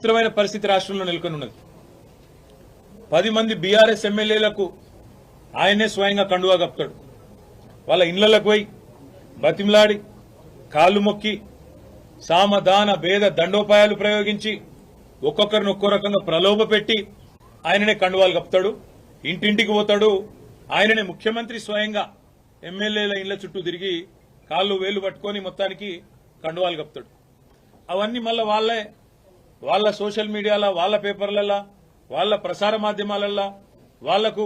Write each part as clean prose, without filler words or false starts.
విచిత్రమైన పరిస్థితి రాష్ట్రంలో నెలకొని ఉన్నది. 10 మంది బీఆర్ఎస్ ఎమ్మెల్యేలకు ఆయనే స్వయంగా కండువా కప్తాడు. వాళ్ళ ఇళ్లకు పోయి బతిమలాడి కాళ్ళు మొక్కి సామదాన భేద దండోపాయాలు ప్రయోగించి ఒక్కొక్కరిని ఒక్కో రకంగా ప్రలోభ పెట్టి ఆయననే కండువాలు కప్తాడు. ఇంటింటికి పోతాడు. ఆయననే ముఖ్యమంత్రి స్వయంగా ఎమ్మెల్యేల ఇళ్ల చుట్టూ తిరిగి కాళ్ళు వేలు పట్టుకొని మొత్తానికి కండువాలు కప్తాడు. అవన్నీ మళ్ళా వాళ్ళ సోషల్ మీడియాలో, వాళ్ళ పేపర్లలో, వాళ్ళ ప్రసార మాధ్యమాలల్లో, వాళ్లకు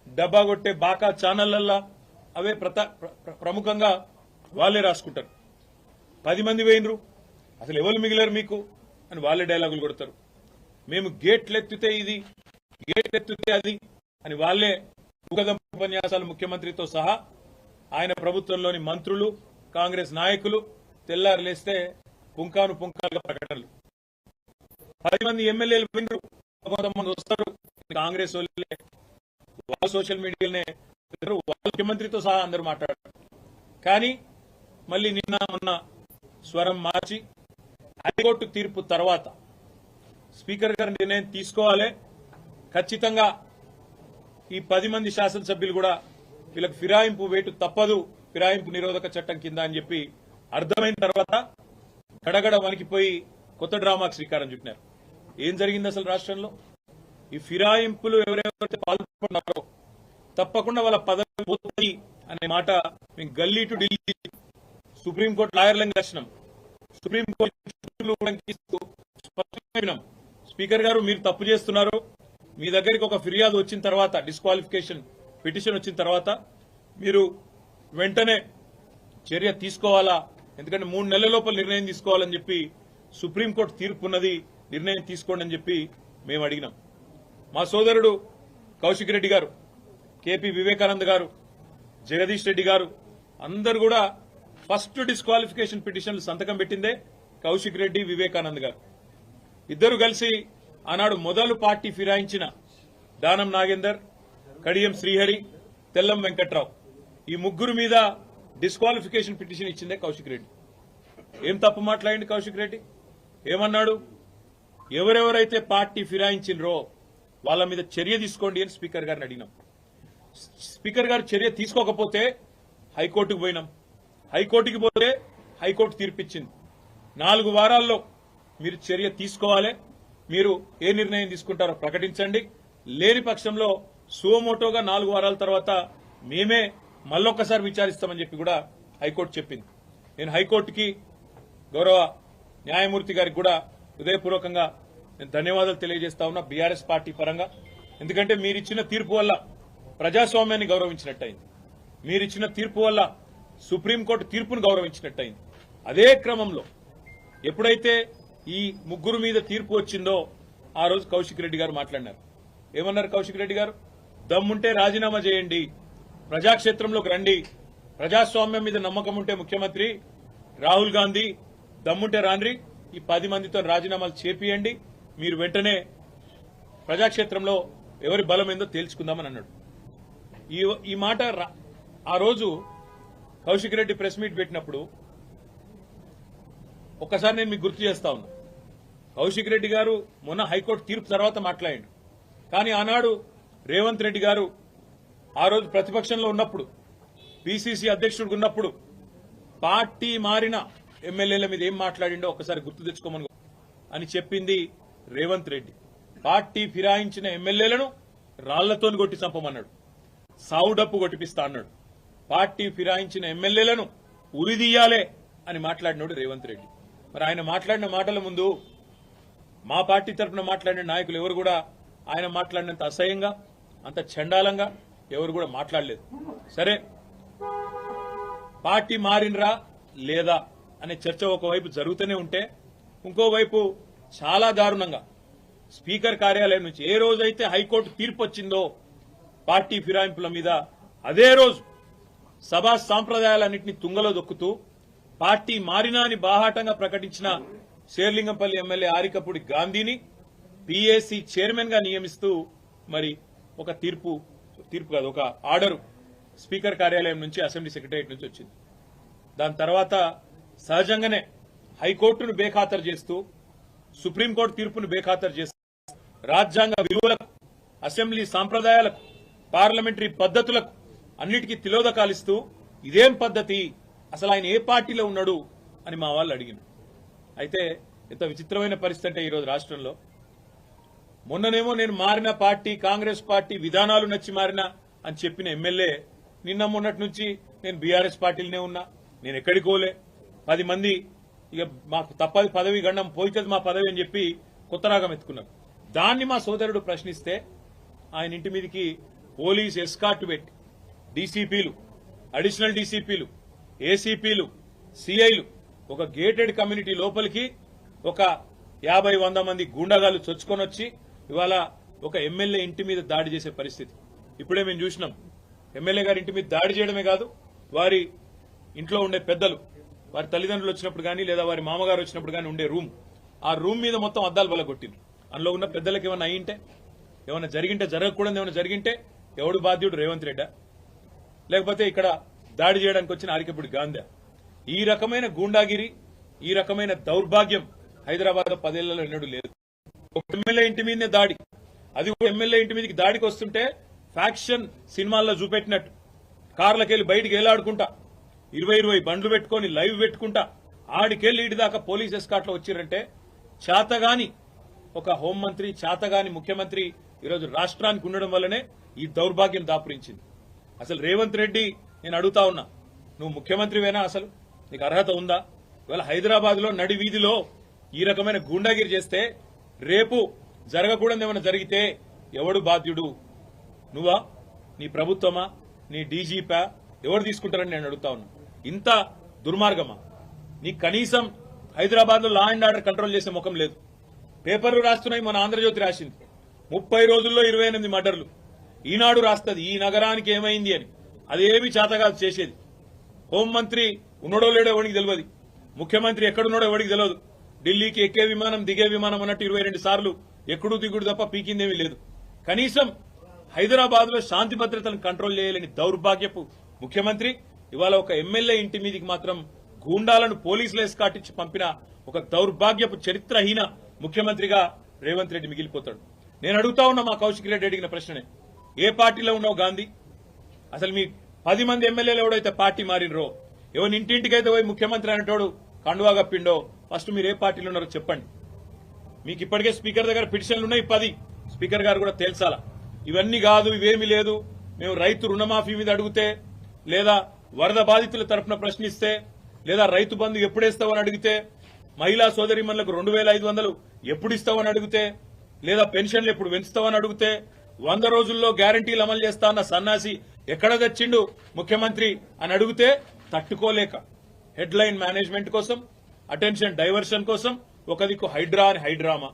డబ్బా కొట్టే బాకా ఛానళ్లల్లో అవే ప్రముఖంగా వాళ్లే రాసుకుంటారు. 10 మంది పోయినరు, అసలు ఎవరు మిగిలారు మీకు అని వాళ్లే డైలాగులు కొడతారు. మేము గేట్లెత్తితే ఇది, గేట్లెత్తితే అది అని వాళ్లే ఉపన్యాసాలు ముఖ్యమంత్రితో సహా ఆయన ప్రభుత్వంలోని మంత్రులు, కాంగ్రెస్ నాయకులు తెల్లారు లేస్తే పుంకాను పుంకాలుగా ప్రకటనలు. 10 మంది ఎమ్మెల్యేలు పోయినరు, కొంతమంది వస్తారు, కాంగ్రెస్ వాళ్ళే వాళ్ళ సోషల్ మీడియాలోనే వాళ్ళ ముఖ్యమంత్రితో సహా అందరూ మాట్లాడారు. కానీ మళ్లీ నిన్న మొన్న స్వరం మార్చి హైకోర్టు తీర్పు తర్వాత స్పీకర్ గారు నిర్ణయం తీసుకోవాలి, ఖచ్చితంగా ఈ 10 మంది శాసనసభ్యులు కూడా వీళ్ళకి ఫిరాయింపు వేటు తప్పదు, ఫిరాయింపు నిరోధక చట్టం కింద అని చెప్పి అర్థమైన తర్వాత గడగడ వణికిపోయి కొత్త డ్రామాకు శ్రీకారం చుట్టినారు. ఏం జరిగింది అసలు రాష్ట్రంలో? ఈ ఫిరాయింపులు ఎవరెవరైతే పాల్పడుతున్నారో తప్పకుండా వాళ్ళ పదవి పోతుంది అనే మాట మేము గల్లీ టు ఢిల్లీ సుప్రీంకోర్టు లాయర్లను కలిసినాం. సుప్రీంకోర్టు స్పీకర్ గారు మీరు తప్పు చేస్తున్నారు, మీ దగ్గరికి ఒక ఫిర్యాదు వచ్చిన తర్వాత, డిస్క్వాలిఫికేషన్ పిటిషన్ వచ్చిన తర్వాత మీరు వెంటనే చర్య తీసుకోవాలా, ఎందుకంటే 3 నెలల లోపల నిర్ణయం తీసుకోవాలని చెప్పి సుప్రీంకోర్టు తీర్పున్నది, నిర్ణయం తీసుకోండి అని చెప్పి మేము అడిగినాం. మా సోదరుడు కౌశిక్ రెడ్డి గారు, కేపీ వివేకానంద్ గారు, జగదీష్ రెడ్డి గారు అందరు కూడా ఫస్ట్ డిస్క్వాలిఫికేషన్ పిటిషన్లు సంతకం పెట్టిందే కౌశిక్ రెడ్డి, వివేకానంద్ గారు. ఇద్దరు కలిసి ఆనాడు మొదలు పార్టీ ఫిరాయించిన దానం నాగేందర్, కడియం శ్రీహరి, తెల్లం వెంకట్రావు ఈ ముగ్గురు మీద డిస్క్వాలిఫికేషన్ పిటిషన్ ఇచ్చిందే కౌశిక్ రెడ్డి. ఏం తప్పు మాట్లాడింది కౌశిక్ రెడ్డి? ఏమన్నాడు? ఎవరెవరైతే పార్టీ ఫిరాయించినరో వాళ్ళ మీద చర్య తీసుకోండి అని స్పీకర్ గారిని అడిగినాం. స్పీకర్ గారు చర్య తీసుకోకపోతే హైకోర్టుకు పోయినాం. హైకోర్టుకి పోతే హైకోర్టు తీర్పిచ్చింది. 4 వారాల్లో మీరు చర్య తీసుకోవాలి, మీరు ఏ నిర్ణయం తీసుకుంటారో ప్రకటించండి, లేని పక్షంలో సుమోటోగా 4 వారాల తర్వాత మేమే మళ్ళొక్కసారి విచారిస్తామని చెప్పి కూడా హైకోర్టు చెప్పింది. నేను హైకోర్టుకి, గౌరవ న్యాయమూర్తి గారికి కూడా హృదయపూర్వకంగా నేను ధన్యవాదాలు తెలియజేస్తా ఉన్నా బీఆర్ఎస్ పార్టీ పరంగా. ఎందుకంటే మీరిచ్చిన తీర్పు వల్ల ప్రజాస్వామ్యాన్ని గౌరవించినట్టయింది, మీరిచ్చిన తీర్పు వల్ల సుప్రీంకోర్టు తీర్పును గౌరవించినట్టయింది. అదే క్రమంలో ఎప్పుడైతే ఈ ముగ్గురు మీద తీర్పు వచ్చిందో ఆ రోజు కౌశిక్ రెడ్డి గారు మాట్లాడినారు. ఏమన్నారు కౌశిక్ రెడ్డి గారు? దమ్ముంటే రాజీనామా చేయండి, ప్రజాక్షేత్రంలోకి రండి, ప్రజాస్వామ్యం మీద నమ్మకం ఉంటే ముఖ్యమంత్రి రాహుల్ గాంధీ దమ్ముంటే రాండ్రి, ఈ 10 మందితో రాజీనామాలు చేపియండి, మీరు వెంటనే ప్రజాక్షేత్రంలో ఎవరి బలం ఏందో తేల్చుకుందామని అన్నాడు. ఈ మాట ఆ రోజు కౌశిక్ రెడ్డి ప్రెస్ మీట్ పెట్టినప్పుడు ఒక్కసారి నేను మీకు గుర్తు చేస్తా ఉన్నా. కౌశిక్ రెడ్డి గారు మొన్న హైకోర్టు తీర్పు తర్వాత మాట్లాడాడు. కానీ ఆనాడు రేవంత్ రెడ్డి గారు ఆ రోజు ప్రతిపక్షంలో ఉన్నప్పుడు, పీసీసీ అధ్యక్షుడు ఉన్నప్పుడు పార్టీ మారిన ఎమ్మెల్యేల మీద ఏం మాట్లాడిండో ఒక్కసారి గుర్తు తెచ్చుకోమని అని చెప్పింది రేవంత్ రెడ్డి. పార్టీ ఫిరాయించిన ఎమ్మెల్యేలను రాళ్లతో కొట్టి చంపమన్నాడు, సావుడప్పు కొట్టిపిస్తా అన్నాడు. పార్టీ ఫిరాయించిన ఎమ్మెల్యేలను ఉరిదీయాలే అని మాట్లాడినాడు రేవంత్ రెడ్డి. మరి ఆయన మాట్లాడిన మాటల ముందు మా పార్టీ తరఫున మాట్లాడిన నాయకులు ఎవరు కూడా ఆయన మాట్లాడినంత అసహ్యంగా, అంత చండాలంగా ఎవరు కూడా మాట్లాడలేదు. సరే, పార్టీ మారినరా లేదా అనే చర్చ ఒకవైపు జరుగుతూనే ఉంటే, ఇంకోవైపు చాలా దారుణంగా స్పీకర్ కార్యాలయం నుంచి ఏ రోజైతే హైకోర్టు తీర్పు వచ్చిందో పార్టీ ఫిరాయింపుల మీద, అదే రోజు సభా సాంప్రదాయాలన్నింటినీ తుంగలో దొక్కుతూ పార్టీ మారినా అని బాహాటంగా ప్రకటించిన శేర్లింగంపల్లి ఎమ్మెల్యే ఆరికపూడి గాంధీని పీఏసీ చైర్మన్ గా నియమిస్తూ మరి ఒక తీర్పు కాదు, ఒక ఆర్డర్ స్పీకర్ కార్యాలయం నుంచి, అసెంబ్లీ సెక్రటరియట్ నుంచి వచ్చింది. దాని తర్వాత సహజంగానే హైకోర్టును బేఖాతరు చేస్తూ సుప్రీంకోర్టు తీర్పును బేఖాతరు చేస్తారు, రాజ్యాంగ విలువలకు, అసెంబ్లీ సాంప్రదాయాలకు, పార్లమెంటరీ పద్ధతులకు అన్నిటికీ తిలోదకాలిస్తూ ఇదేం పద్ధతి, అసలు ఆయన ఏ పార్టీలో ఉన్నాడు అని మా వాళ్ళు అడిగినారు. అయితే ఎంత విచిత్రమైన పరిస్థితి అంటే ఈరోజు రాష్ట్రంలో, మొన్ననేమో నేను మారిన పార్టీ కాంగ్రెస్ పార్టీ విధానాలు నచ్చి మారినా అని చెప్పిన ఎమ్మెల్యే నిన్న మొన్నటి నుంచి నేను బీఆర్ఎస్ పార్టీలోనే ఉన్నా, నేను ఎక్కడికి పోలే, 10 మంది ఇక మాకు తప్పది పదవి గండం పోయితుంది మా పదవి అని చెప్పి కొత్త రాగం ఎత్తుకున్నారు. దాన్ని మా సోదరుడు ప్రశ్నిస్తే ఆయన ఇంటి మీదకి పోలీస్ ఎస్కార్ట్ పెట్టి డీసీపీలు, అడిషనల్ డీసీపీలు, ఏసీపీలు, సిఐలు ఒక గేటెడ్ కమ్యూనిటీ లోపలికి ఒక 50-100 మంది గూండాగాలు చొచ్చుకొని వచ్చి ఇవాళ ఒక ఎమ్మెల్యే ఇంటి మీద దాడి చేసే పరిస్థితి ఇప్పుడే మేము చూసినాం. ఎమ్మెల్యే గారి ఇంటి మీద దాడి చేయడమే కాదు, వారి ఇంట్లో ఉండే పెద్దలు, వారి తల్లిదండ్రులు వచ్చినప్పుడు కానీ లేదా వారి మామగారు వచ్చినప్పుడు కానీ ఉండే రూమ్, ఆ రూమ్ మీద మొత్తం అద్దాలు బలగొట్టిండ్రు. అందులో ఉన్న పెద్దలకు ఏమైనా అయ్యింటే, ఏమైనా జరిగింటే, జరగకూడదు ఏమైనా జరిగింటే ఎవడు బాధ్యుడు? రేవంత్ రెడ్డా, లేకపోతే ఇక్కడ దాడి చేయడానికి వచ్చిన ఆరికపుడి గాంధీ? ఈ రకమైన గూండాగిరి, ఈ రకమైన దౌర్భాగ్యం హైదరాబాద్ 10 ఏళ్లలో ఎన్నడూ లేదు. ఒక ఎమ్మెల్యే ఇంటి మీదనే దాడి, అది ఎమ్మెల్యే ఇంటి మీదకి దాడికి వస్తుంటే ఫ్యాక్షన్ సినిమాల్లో చూపెట్టినట్టు కార్లకెళ్లి బయటికి ఏలాడుకుంటా 20 బండ్లు పెట్టుకుని లైవ్ పెట్టుకుంటా ఆడికెళ్లి ఇటు దాకా పోలీస్ ఎస్కాట్ లో వచ్చిరంటే చేతగాని ఒక హోంమంత్రి, చేతగాని ముఖ్యమంత్రి ఈరోజు రాష్ట్రానికి ఉండడం వల్లనే ఈ దౌర్భాగ్యం దాపురించింది. అసలు రేవంత్ రెడ్డి నేను అడుగుతా ఉన్నా, నువ్వు ముఖ్యమంత్రివేనా? అసలు నీకు అర్హత ఉందా? ఇవాళ హైదరాబాద్ లో నడి వీధిలో ఈ రకమైన గూండాగిరి చేస్తే రేపు జరగకూడదు ఏమైనా జరిగితే ఎవడు బాధ్యుడు? నువ్వా, నీ ప్రభుత్వమా, నీ డీజీపా? ఎవరు తీసుకుంటారని నేను అడుగుతా ఉన్నా. ఇంత దుర్మార్గమా? నీకు కనీసం హైదరాబాద్ లో లా అండ్ ఆర్డర్ కంట్రోల్ చేసే ముఖం లేదు. పేపర్లు రాస్తున్నాయి, మన ఆంధ్రజ్యోతి రాసింది 30 రోజుల్లో 28 మర్డర్లు. ఈనాడు రాస్తుంది ఈ నగరానికి ఏమైంది అని, అదేమి చేతగాదు చేసేది. హోంమంత్రి ఉన్నడో లేడో ఎవరికి తెలియదు, ముఖ్యమంత్రి ఎక్కడున్నాడో ఎవరికి తెలియదు. ఢిల్లీకి ఎక్కే విమానం దిగే విమానం అన్నట్టు 22 సార్లు ఎక్కడూ దిగుడు తప్ప పీకిందేమీ లేదు. కనీసం హైదరాబాద్ లో శాంతి భద్రతలను కంట్రోల్ చేయలేని దౌర్భాగ్యపు ముఖ్యమంత్రి ఇవాళ ఒక ఎమ్మెల్యే ఇంటి మీదికి మాత్రం గూండాలను పోలీసులు ఎస్కాటించి పంపిన ఒక దౌర్భాగ్యపు చరిత్రహీన ముఖ్యమంత్రిగా రేవంత్ రెడ్డి మిగిలిపోతాడు. నేను అడుగుతా ఉన్నా మా కౌశిక్ రెడ్డి అడిగిన ప్రశ్ననే, ఏ పార్టీలో ఉన్నావు గాంధీ? అసలు మీ 10 మంది ఎమ్మెల్యేలు ఎవడైతే పార్టీ మారినరో, ఎవరి ఇంటింటికైతే పోయి ముఖ్యమంత్రి అనేటోడు కండువా కప్పిండో, ఫస్ట్ మీరు ఏ పార్టీలో ఉన్నారో చెప్పండి. మీకు ఇప్పటికే స్పీకర్ దగ్గర పిటిషన్లు ఉన్నాయి 10, స్పీకర్ గారు కూడా తేల్చాలా. ఇవన్నీ కాదు, ఇవేమీ లేదు, మేము రైతు రుణమాఫీ మీద అడిగితే, లేదా వరద బాధితుల తరఫున ప్రశ్నిస్తే, లేదా రైతు బంధు ఎప్పుడేస్తావని అడిగితే, మహిళా సోదరిమణులకు 2500 ఎప్పుడు ఇస్తావని అడిగితే, లేదా పెన్షన్లు ఎప్పుడు పెంచుతావని అడిగితే, 100 రోజుల్లో గ్యారంటీలు అమలు చేస్తా అన్న సన్నాసి ఎక్కడ తెచ్చిండు ముఖ్యమంత్రి అని అడిగితే తట్టుకోలేక హెడ్లైన్ మేనేజ్మెంట్ కోసం, అటెన్షన్ డైవర్షన్ కోసం ఒక దిక్కు హైడ్రా అని హైడ్రామా,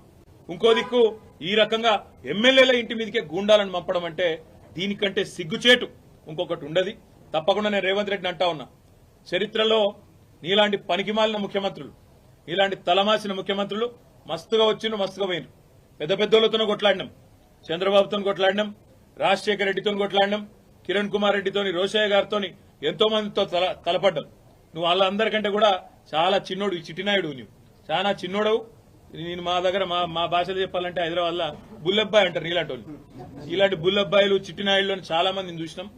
ఇంకో దిక్కు ఈ రకంగా ఎమ్మెల్యేల ఇంటి మీదకే గూండాలను పంపడం అంటే దీనికంటే సిగ్గుచేటు ఇంకొకటి ఉండదు. తప్పకుండా నేను రేవంత్ రెడ్డిని అంటా ఉన్నా, చరిత్రలో నీలాంటి పనికిమాలిన ముఖ్యమంత్రులు, నీలాంటి తలమాసిన ముఖ్యమంత్రులు మస్తుగా వచ్చిండ్రు, మస్తుగా పోయినరు. పెద్ద పెద్దోళ్లతోనూ కొట్లాడినాం, చంద్రబాబుతో కొట్లాడినాం, రాజశేఖర రెడ్డితో కొట్లాడినాం, కిరణ్ కుమార్ రెడ్డితోని, రోషయ్య గారితో ఎంతో మందితో తలపడ్డాం. నువ్వు వాళ్ళందరికంటే కూడా చాలా చిన్నోడు, చిట్టినాయుడు, నువ్వు చాలా చిన్నోడవు. నేను మా దగ్గర మా భాషలో చెప్పాలంటే హైదరాబాద్ లో బుల్లబ్బాయి అంటారు నీలాంటి వాళ్ళు. ఇలాంటి బుల్లబ్బాయిలు చిట్టినాయుళ్ళు చాలా మందిని చూసినాం.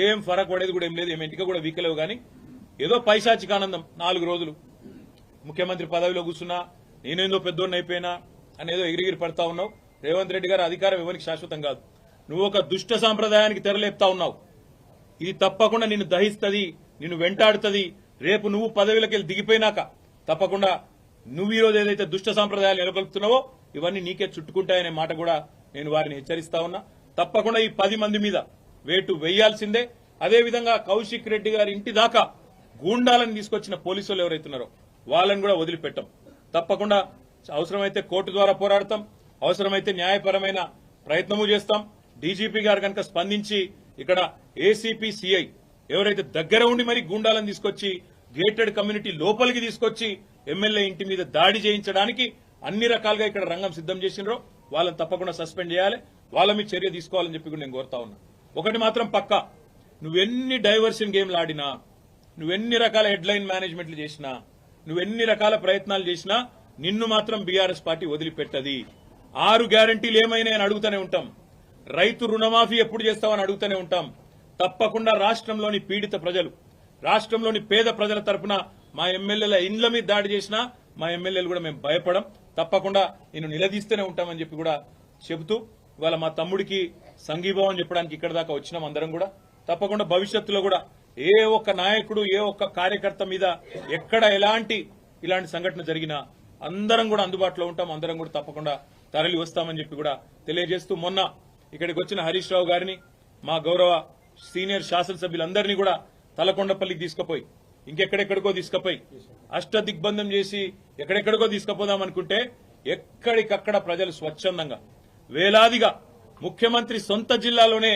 ఏం ఫరక్ పడేది కూడా ఏం లేదు, ఏం ఇంటికి కూడా వీకలేవు. కానీ ఏదో పైశాచిక ఆనందం, 4 రోజులు ముఖ్యమంత్రి పదవిలో కూర్చున్నా, నేనేందో పెద్దోడిని అయిపోయినా అనేదో ఎగిరిగిరి పడతా ఉన్నావు. రేవంత్ రెడ్డి గారు అధికారం ఎవరికి శాశ్వతం కాదు. నువ్వు ఒక దుష్ట సాంప్రదాయానికి తెరలేపుతా ఉన్నావు. ఇది తప్పకుండా నిన్ను దహిస్తుంది, నిన్ను వెంటాడుతుంది. రేపు నువ్వు పదవిలోకి దిగిపోయినాక తప్పకుండా నువ్వు ఈరోజు ఏదైతే దుష్ట సాంప్రదాయాలు నెలకొల్పుతున్నావో ఇవన్నీ నీకే చుట్టుకుంటాయనే మాట కూడా నేను వారిని హెచ్చరిస్తా ఉన్నా. తప్పకుండా ఈ 10 మంది మీద వేటు వేయాల్సిందే. అదేవిధంగా కౌశిక్ రెడ్డి గారి ఇంటి దాకా గూండాలను తీసుకొచ్చిన పోలీసులు ఎవరైతున్నారో వాళ్ళని కూడా వదిలిపెట్టాం. తప్పకుండా అవసరమైతే కోర్టు ద్వారా పోరాడతాం, అవసరమైతే న్యాయపరమైన ప్రయత్నము చేస్తాం. డీజీపీ గారు కనుక స్పందించి ఇక్కడ ఏసీపీ సిఐ ఎవరైతే దగ్గర ఉండి మరి గూండాలను తీసుకొచ్చి గేటెడ్ కమ్యూనిటీ లోపలికి తీసుకొచ్చి ఎమ్మెల్యే ఇంటి మీద దాడి చేయించడానికి అన్ని రకాలుగా ఇక్కడ రంగం సిద్ధం చేసినరో వాళ్ళని తప్పకుండా సస్పెండ్ చేయాలి, వాళ్ళ మీద చర్య తీసుకోవాలని చెప్పి కూడా నేను కోరుతా ఉన్నా. ఒకటి మాత్రం పక్కా, నువ్వెన్ని డైవర్షన్ గేమ్లు ఆడినా, నువ్వెన్ని రకాల హెడ్లైన్ మేనేజ్మెంట్లు చేసినా, నువ్వెన్ని రకాల ప్రయత్నాలు చేసినా నిన్ను మాత్రం బీఆర్ఎస్ పార్టీ వదిలిపెట్టది. 6 గ్యారంటీలు ఏమైనా అని అడుగుతూనే ఉంటాం. రైతు రుణమాఫీ ఎప్పుడు చేస్తామని అడుగుతూనే ఉంటాం. తప్పకుండా రాష్ట్రంలోని పీడిత ప్రజలు, రాష్ట్రంలోని పేద ప్రజల తరపున మా ఎమ్మెల్యేల ఇండ్ల మీద దాడి చేసినా మా ఎమ్మెల్యేలు కూడా మేము భయపడం. తప్పకుండా నేను నిలదీస్తూనే ఉంటామని చెప్పి కూడా చెబుతూ ఇవాళ మా తమ్ముడికి సంఘీభావం చెప్పడానికి ఇక్కడ దాకా వచ్చినాం అందరం కూడా. తప్పకుండా భవిష్యత్తులో కూడా ఏ ఒక్క నాయకుడు, ఏ ఒక్క కార్యకర్త మీద ఎక్కడ ఇలాంటి సంఘటన జరిగినా అందరం కూడా అందుబాటులో ఉంటాం. అందరం కూడా తప్పకుండా తరలి వస్తామని చెప్పి కూడా తెలియజేస్తూ, మొన్న ఇక్కడికి వచ్చిన హరీష్ రావు గారిని, మా గౌరవ సీనియర్ శాసనసభ్యులందరినీ కూడా తలకొండపల్లికి తీసుకుపోయి, ఇంకెక్కడెక్కడికో తీసుకుపోయి, అష్టదిగ్బంధం చేసి ఎక్కడెక్కడికో తీసుకుపోదాం అనుకుంటే ఎక్కడికక్కడ ప్రజలు స్వచ్ఛందంగా వేలాదిగా ముఖ్యమంత్రి సొంత జిల్లాలోనే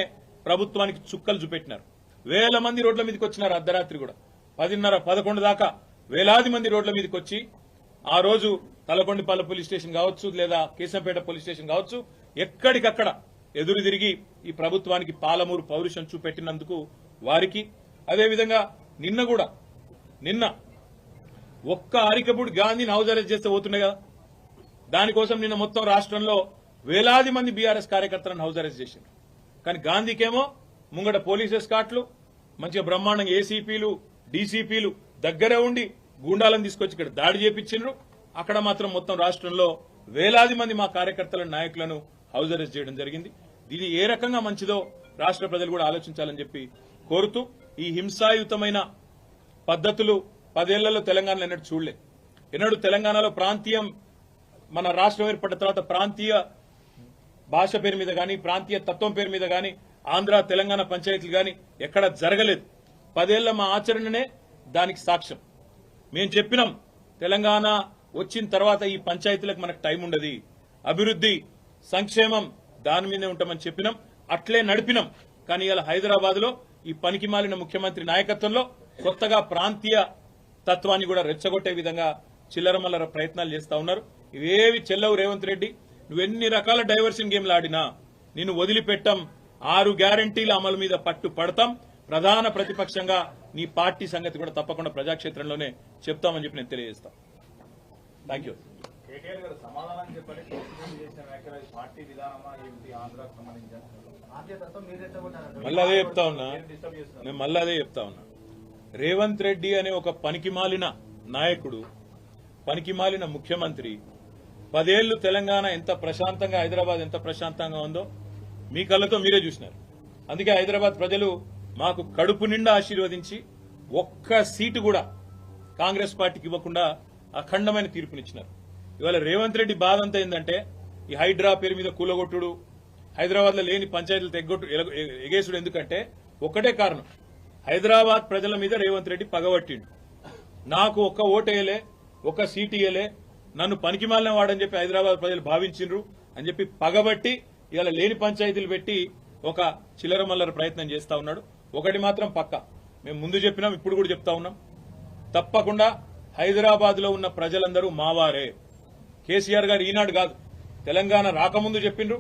ప్రభుత్వానికి చుక్కలు చూపెట్టినారు. వేల మంది రోడ్ల మీదకి వచ్చినారు. అర్ధరాత్రి కూడా 10:30, 11 దాకా వేలాది మంది రోడ్ల మీదకి వచ్చి ఆ రోజు తలకొండపల్లి పోలీస్ స్టేషన్ కావచ్చు, లేదా కేశంపేట పోలీస్ స్టేషన్ కావచ్చు, ఎక్కడికక్కడ ఎదురు తిరిగి ఈ ప్రభుత్వానికి పాలమూరు పౌరుషం చూపెట్టినందుకు వారికి, అదేవిధంగా నిన్న ఒక్క అరికపూడి గాంధీని హౌస్ అరెస్ట్ చేస్తే పోతున్నాయి కదా, దానికోసం నిన్న మొత్తం రాష్ట్రంలో వేలాది మంది బీఆర్ఎస్ కార్యకర్తలను హౌస్ అరెస్ట్ చేశారు. కానీ గాంధీకేమో ముంగట పోలీస్ ఎస్కాట్లు, మంచిగా బ్రహ్మాండంగా ఏసీపీలు, డీసీపీలు దగ్గరే ఉండి గూండాలను తీసుకొచ్చి ఇక్కడ దాడి చేపించిండ్రు. అక్కడ మాత్రం మొత్తం రాష్ట్రంలో వేలాది మంది మా కార్యకర్తల నాయకులను హౌస్ అరెస్ట్ చేయడం జరిగింది. ఇది ఏ రకంగా మంచిదో రాష్ట్ర ప్రజలు కూడా ఆలోచించాలని చెప్పి కోరుతూ, ఈ హింసాయుతమైన పద్ధతులు 10 ఏళ్లలో తెలంగాణలో ఎన్నడూ తెలంగాణలో ప్రాంతీయం, మన రాష్ట్రం ఏర్పడిన తర్వాత ప్రాంతీయ భాష పేరు మీద గాని, ప్రాంతీయ తత్వం పేరు మీద గాని ఆంధ్ర తెలంగాణ పంచాయతీలు గాని ఎక్కడ జరగలేదు. 10 ఏళ్ల మా ఆచరణనే దానికి సాక్ష్యం. మేము చెప్పినాం, తెలంగాణ వచ్చిన తర్వాత ఈ పంచాయతీలకు మనకు టైం ఉండదు, అభివృద్ధి సంక్షేమం దాని మీదే ఉంటామని చెప్పినాం, అట్లే నడిపినాం. కానీ ఇలా హైదరాబాద్ లో ఈ పనికిమాలిన ముఖ్యమంత్రి నాయకత్వంలో కొత్తగా ప్రాంతీయ తత్వాన్ని కూడా రెచ్చగొట్టే విధంగా చిల్లరమల్లర ప్రయత్నాలు చేస్తా ఉన్నారు. ఇవేవి చెల్లవు రేవంత్ రెడ్డి. నువ్వెన్ని రకాల డైవర్షన్ గేమ్లు ఆడినా నిన్ను వదిలిపెట్టాం. 6 గ్యారంటీల అమలు మీద పట్టు పడతాం. ప్రధాన ప్రతిపక్షంగా నీ పార్టీ సంగతి కూడా తప్పకుండా ప్రజాక్షేత్రంలోనే చెప్తామని చెప్పి నేను తెలియజేస్తాను. Thank you. మళ్ళీ అదే చెప్తా ఉన్నా. రేవంత్ రెడ్డి అనే ఒక పనికిమాలిన నాయకుడు, పనికిమాలిన ముఖ్యమంత్రి 10 ఏళ్లు తెలంగాణ ఎంత ప్రశాంతంగా, హైదరాబాద్ ఎంత ప్రశాంతంగా ఉందో మీ కళ్ళతో మీరే చూసినారు. అందుకే హైదరాబాద్ ప్రజలు మాకు కడుపు నిండా ఆశీర్వదించి ఒక్క సీటు కూడా కాంగ్రెస్ పార్టీకి ఇవ్వకుండా అఖండమైన తీర్పునిచ్చినారు. ఇవాళ రేవంత్ రెడ్డి బాధ అంతా ఏంటంటే, ఈ హైడ్రా పేరు మీద కూలగొట్టుడు, హైదరాబాద్ లో లేని పంచాయతీలు ఎగేసుడు. ఎందుకంటే ఒక్కటే కారణం, హైదరాబాద్ ప్రజల మీద రేవంత్ రెడ్డి పగబట్టిండు. నాకు ఒక్క ఓటేయలే, ఒక్క సీటు ఇయ్యలే, నన్ను పనికిమాలిన వాడని చెప్పి హైదరాబాద్ ప్రజలు భావించిండ్రు అని చెప్పి పగబట్టి ఇవాళ లేని పంచాయతీలు పెట్టి ఒక చిల్లరమల్లర ప్రయత్నం చేస్తా ఉన్నాడు. ఒకటి మాత్రం పక్క, మేము ముందు చెప్పినాం, ఇప్పుడు కూడా చెప్తా ఉన్నాం, తప్పకుండా హైదరాబాద్ లో ఉన్న ప్రజలందరూ మావారే. కేసీఆర్ గారు ఈనాడు కాదు, తెలంగాణ రాకముందు చెప్పిండ్రు,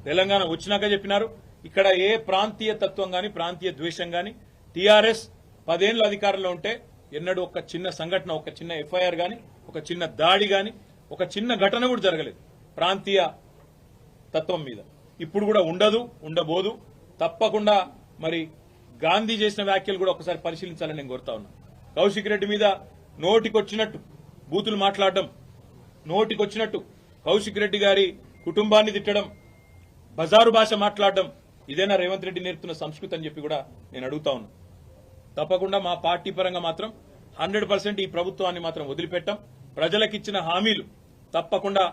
తెలంగాణ వచ్చినాక చెప్పినారు. ఇక్కడ ఏ ప్రాంతీయ తత్వం గాని, ప్రాంతీయ ద్వేషం గాని, టీఆర్ఎస్ 10 ఏళ్ల అధికారంలో ఉంటే ఎన్నడూ ఒక చిన్న సంఘటన, ఒక చిన్న ఎఫ్ఐఆర్ గాని, ఒక చిన్న దాడి గాని, ఒక చిన్న ఘటన కూడా జరగలేదు ప్రాంతీయ తత్వం మీద. ఇప్పుడు కూడా ఉండదు, ఉండబోదు. తప్పకుండా మరి గాంధీ చేసిన వ్యాఖ్యలు కూడా ఒకసారి పరిశీలించాలని నేను కోరుతా ఉన్నా. కౌశిక్ రెడ్డి మీద నోటికొచ్చినట్టు బూతులు మాట్లాడడం, నోటికొచ్చినట్టు కౌశిక్ రెడ్డి గారి కుటుంబాన్ని తిట్టడం, బజారు భాష మాట్లాడడం, ఇదేనా రేవంత్ రెడ్డి నేర్పుతున్న సంస్కృతి అని చెప్పి కూడా నేను అడుగుతా ఉన్నా. తప్పకుండా మా పార్టీ పరంగా మాత్రం 100% ఈ ప్రభుత్వాన్ని మాత్రం వదిలిపెట్టాం. ప్రజలకిచ్చిన హామీలు తప్పకుండా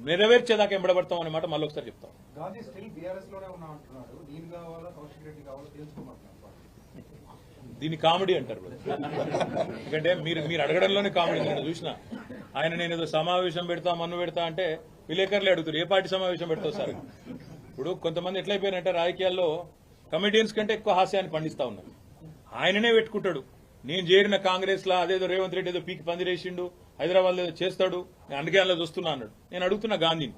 నెరవేర్చేదాకా ఎంబడబడతాం అనే మాట మళ్ళీ ఒకసారి చెప్తాం. దీన్ని కామెడీ అంటారు. ఎందుకంటే మీరు అడగడంలోనే కామెడీ. నేను చూసిన ఆయన, నేను ఏదో సమావేశం పెడతా, మన్ను పెడతా అంటే విలేకరులే అడుగుతారు, ఏ పార్టీ సమావేశం పెడతావు సార్. ఇప్పుడు కొంతమంది ఎట్లయిపోయినంటే రాజకీయాల్లో కమిడియన్స్ కంటే ఎక్కువ హాస్యాన్ని పండిస్తా ఉన్నారు. ఆయననే పెట్టుకుంటాడు, నేను చేరిన కాంగ్రెస్ లా అదేదో రేవంత్ రెడ్డి ఏదో పీకి పందిరేసిండు, హైదరాబాద్ లో ఏదో చేస్తాడు, నేను అందుకే అందులో చూస్తున్నా అన్నాడు. నేను అడుగుతున్నా గాంధీని,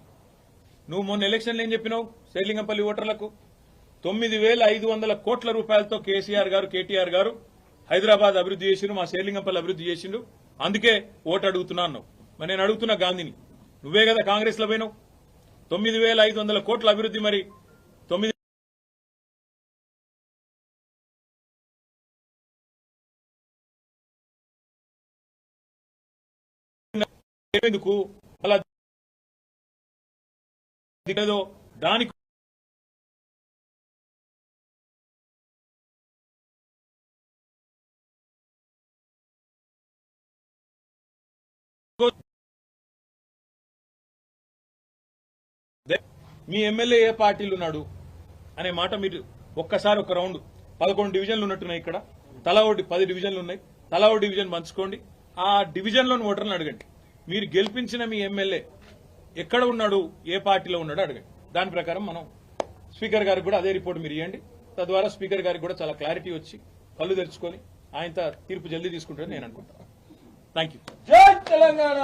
నువ్వు మొన్న ఎలక్షన్లు ఏం చెప్పినావు శేర్లింగంపల్లి ఓటర్లకు? 9,500 కోట్ల రూపాయలతో కేసీఆర్ గారు, కేటీఆర్ గారు హైదరాబాద్ అభివృద్ధి చేసిండు, మా శేర్లింగంపల్లి అభివృద్ధి చేసిండు, అందుకే ఓటు అడుగుతున్నా అన్నావు. మరి నేను అడుగుతున్నా గాంధీని, నువ్వే కదా కాంగ్రెస్ లో పోయినావు, 9,500 కోట్ల అభివృద్ధి, మరి 9 ఎందుకు అలా దానికి మీ ఎమ్మెల్యే ఏ పార్టీలు ఉన్నాడు అనే మాట మీరు ఒక్కసారి ఒక రౌండ్ 11 డివిజన్లు ఉన్నట్టున్నాయి, ఇక్కడ తలా 10 డివిజన్లు ఉన్నాయి, తలా డివిజన్ పంచుకోండి, ఆ డివిజన్లోని ఓటర్లను అడగండి, మీరు గెలిపించిన మీ ఎమ్మెల్యే ఎక్కడ ఉన్నాడు, ఏ పార్టీలో ఉన్నాడో అడగండి. దాని ప్రకారం మనం స్పీకర్ గారికి కూడా అదే రిపోర్ట్ మీరు ఇవ్వండి. తద్వారా స్పీకర్ గారికి కూడా చాలా క్లారిటీ వచ్చి కళ్ళు తెరుచుకొని ఆయన తీర్పు జల్దీ తీసుకుంటారని నేను అనుకుంటాను. Thank you. జై తెలంగాణ.